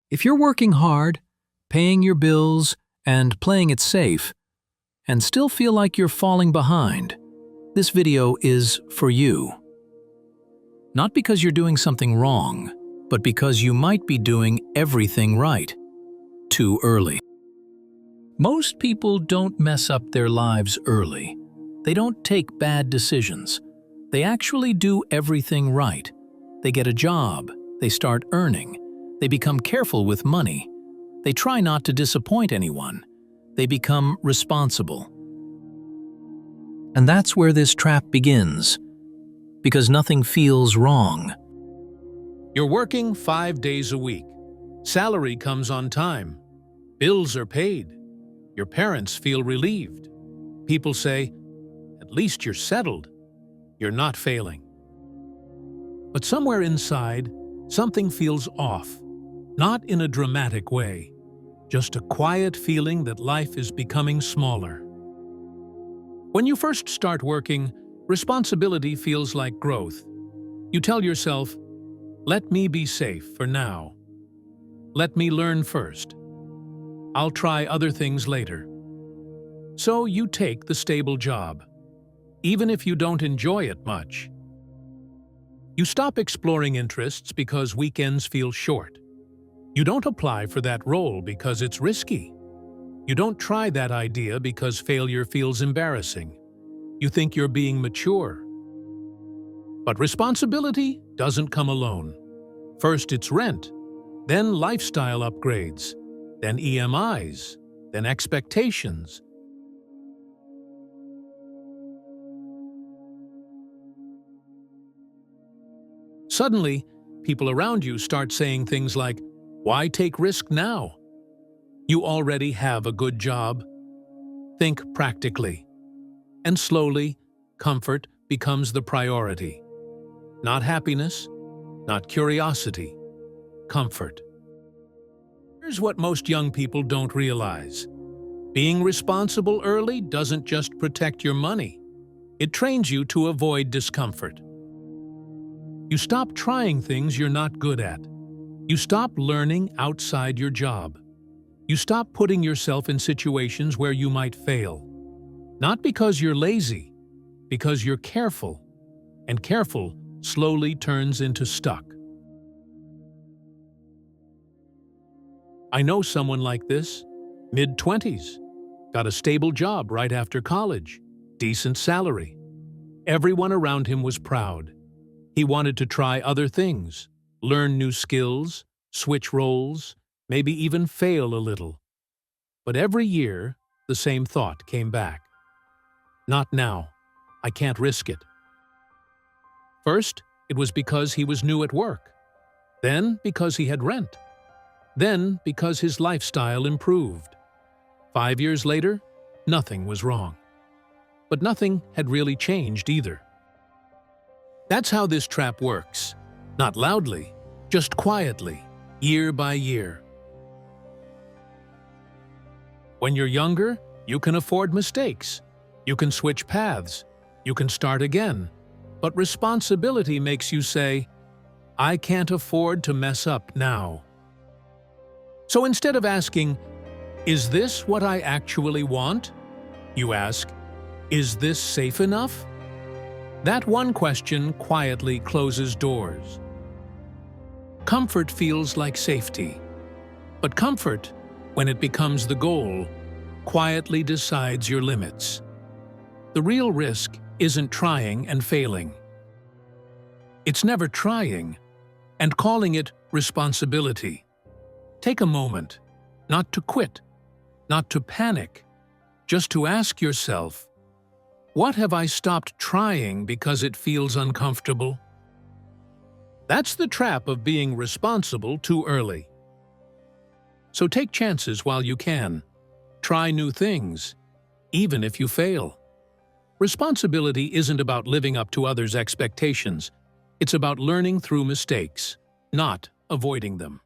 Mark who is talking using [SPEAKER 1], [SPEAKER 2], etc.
[SPEAKER 1] If you're working hard, paying your bills, and playing it safe, and still feel like you're falling behind, this video is for you. Not because you're doing something wrong, but because you might be doing everything right too early. Most people don't mess up their lives early. They don't take bad decisions. They actually do everything right. They get a job, they start earning, they become careful with money, they try not to disappoint anyone, they become responsible. And that's where this trap begins, because nothing feels wrong.
[SPEAKER 2] You're working 5 days a week. Salary comes on time. Bills are paid. Your parents feel relieved. People say, "At least you're settled. You're not failing." But somewhere inside, something feels off. Not in a dramatic way, just a quiet feeling that life is becoming smaller. When you first start working, responsibility feels like growth. You tell yourself, "Let me be safe for now. Let me learn first. I'll try other things later." So you take the stable job, even if you don't enjoy it much. You stop exploring interests because weekends feel short. You don't apply for that role because it's risky. You don't try that idea because failure feels embarrassing. You think you're being mature. But responsibility doesn't come alone. First it's rent, then lifestyle upgrades, then EMIs, then expectations. Suddenly, people around you start saying things like, "Why take risk now? You already have a good job." Think practically. And slowly, comfort becomes the priority. Not happiness, not curiosity, comfort. Here's what most young people don't realize. Being responsible early doesn't just protect your money. It trains you to avoid discomfort. You stop trying things you're not good at. You stop learning outside your job. You stop putting yourself in situations where you might fail. Not because you're lazy, because you're careful. And careful slowly turns into stuck. I know someone like this, mid-20s, got a stable job right after college, decent salary. Everyone around him was proud. He wanted to try other things, learn new skills, switch roles, maybe even fail a little. But every year, the same thought came back. Not now. I can't risk it. First, it was because he was new at work. Then, because he had rent. Then, because his lifestyle improved. 5 years later, nothing was wrong. But nothing had really changed either. That's how this trap works. Not loudly, just quietly, year by year. When you're younger, you can afford mistakes. You can switch paths. You can start again. But responsibility makes you say, "I can't afford to mess up now." So instead of asking, "Is this what I actually want?" you ask, "Is this safe enough?" That one question quietly closes doors. Comfort feels like safety. But comfort, when it becomes the goal, quietly decides your limits. The real risk isn't trying and failing. It's never trying and calling it responsibility. Take a moment, not to quit, not to panic, just to ask yourself, what have I stopped trying because it feels uncomfortable? That's the trap of being responsible too early. So take chances while you can. Try new things, even if you fail. Responsibility isn't about living up to others' expectations. It's about learning through mistakes, not avoiding them.